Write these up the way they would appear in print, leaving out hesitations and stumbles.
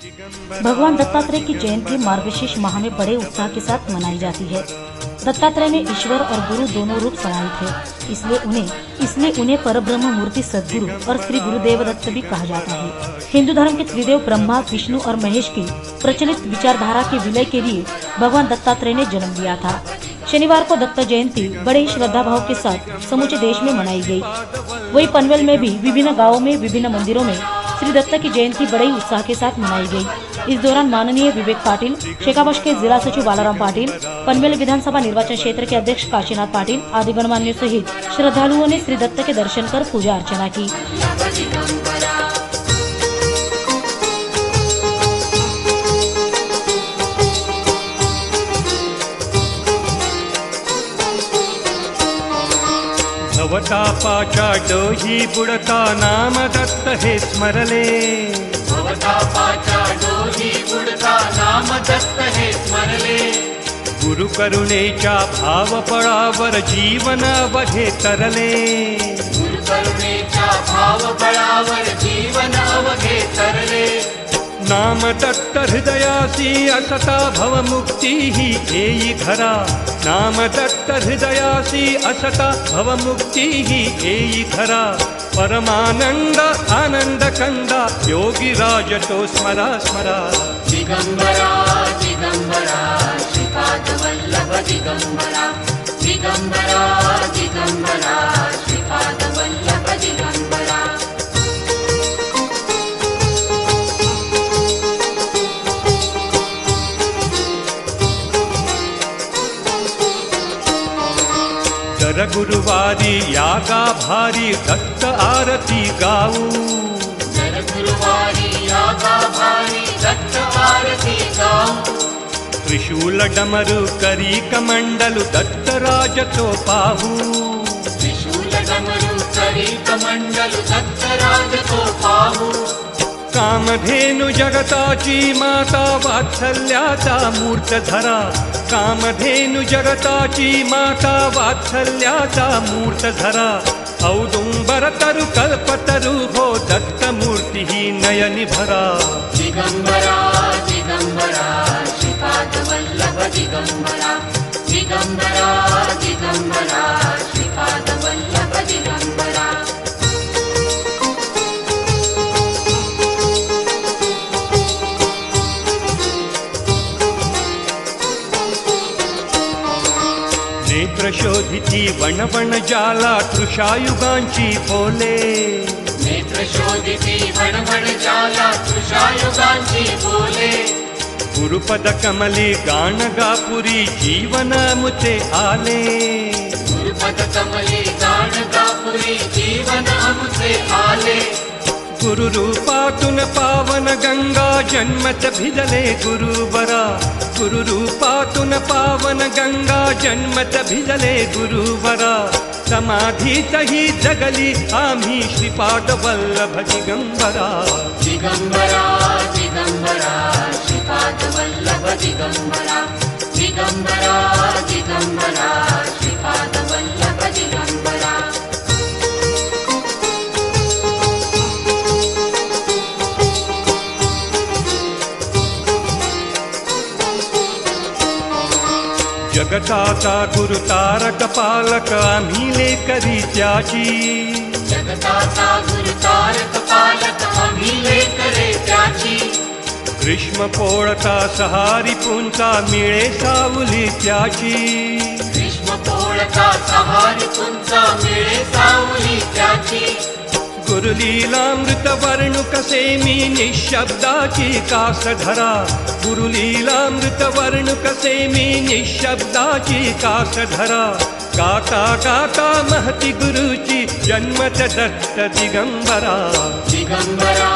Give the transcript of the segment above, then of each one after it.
भगवान दत्तात्रेय की जयंती मार्गशीर्ष माह में बड़े उत्साह के साथ मनाई जाती है। दत्तात्रेय में ईश्वर और गुरु दोनों रूप समाहित है, इसलिए उन्हें परब्रह्म मूर्ति सद्गुरु और श्री गुरुदेव दत्त भी कहा जाता है। हिंदू धर्म के त्रिदेव ब्रह्मा, विष्णु और महेश की प्रचलित विचारधारा के विलय के लिए भगवान दत्तात्रेय ने जन्म लिया था। शनिवार को दत्त जयंती बड़े ही श्रद्धा भाव के साथ समूचे देश में मनाई गई। वही पनवेल में भी विभिन्न गाँवों में विभिन्न मंदिरों में श्री दत्त की जयंती बड़े ही उत्साह के साथ मनाई गई। इस दौरान माननीय विवेक पाटिल, शेखावश के जिला सचिव बालाराम पाटिल, पनवेल विधानसभा निर्वाचन क्षेत्र के अध्यक्ष काशीनाथ पाटिल आदि गणमान्यों सहित श्रद्धालुओं ने श्री दत्त के दर्शन कर पूजा अर्चना की। भवतापाच्या डोही बुडता नाम दत्त हे स्मरले। भवतापाच्या डोही बुडता नाम दत्त हे स्मरले। गुरु करुणेच्या भावबळावर जीवन अवघे तरले। गुरु करुणेच्या भावबळावर जीवन अवघे तरले। नाम दत्त हृदयासी असता भवमुक्ती ही येई खरा। नाम दत्त हृदयासी असता भवमुक्ती ही येई खरा। परमानंद आनंद कंदा योगी राज तो स्मरा स्मरा। दिगंबरा दिगंबरा श्रीपाद वल्लभ दिगंबरा। दिगंबरा दिगंबरा श्रीपाद वल्लभ दिगंबरा। दर गुरुवारी यागा भारी दत्त आरती गाऊ। दर गुरुवारी यागा भारी दत्त आरती गाऊ। त्रिशूल डमरू करी कमंडलु दत्त राज तो पाहू। त्रिशूल डमरू करी कमंडलु दत्त राज तो पाहू। कामधेनु जगताची माता वात्सल्याचा मूर्त धरा। कामधेनु जगताची माता वात्सल्याचा मूर्त धरा। औदुंबर तरु कल्पतरु हो दत्त मूर्ति ही नयनि भरा। दिगंबरा दिगंबरा श्रीपाद वल्लभ दिगंबरा। दिगंबरा दिगंबरा श्रीपाद वल्लभ दिगंबरा। नेत्र शोधिती वणवण जाला तृषायुगांची बोले। नेत्र शोधिती वणवण जाला तृषायुगांची बोले। गुरुपद कमली गाणगापुरी जीवन मुते आले। गुरुपद कमली गाणगापुरी जीवन अमुचे आले। गुरु रूपातून पावन गंगा जन्मत भिजले गुरुवरा। गुरु रूपातून पावन गंगा जन्मत भिजले गुरुवरा। समाधीत ही जगली आम्ही श्रीपाद वल्लभ दिगंबरा। दिगंबरा दिगंबरा श्रीपाद वल्लभ दिगंबरा। दिगंबरा दिगंबरा श्रीपाद वल्लभ दिगंबरा। जगताचा गुरु तारक पालक आम्ही लेकरी त्याची। जगताचा गुरु तारक पालक आम्ही लेकरे त्याची। ग्रीष्म पोळता सहारी पुंचा मिळे सावली त्याची। ग्रीष्म पोळता सहारी पुंचा मिळे सावली त्याची। गुरुलीलामृत वर्णुक सेमी निशब्दाची कास धरा। गुरुलीलामृत वर्णुक सेमी निशब्दाची कास धरा। गाता गाता महती गुरुची जन्मत दत्त दिगंबरा। दिगंबरा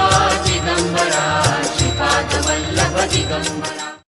दिगंबरा श्रीपाद वल्लभ दिगंबरा।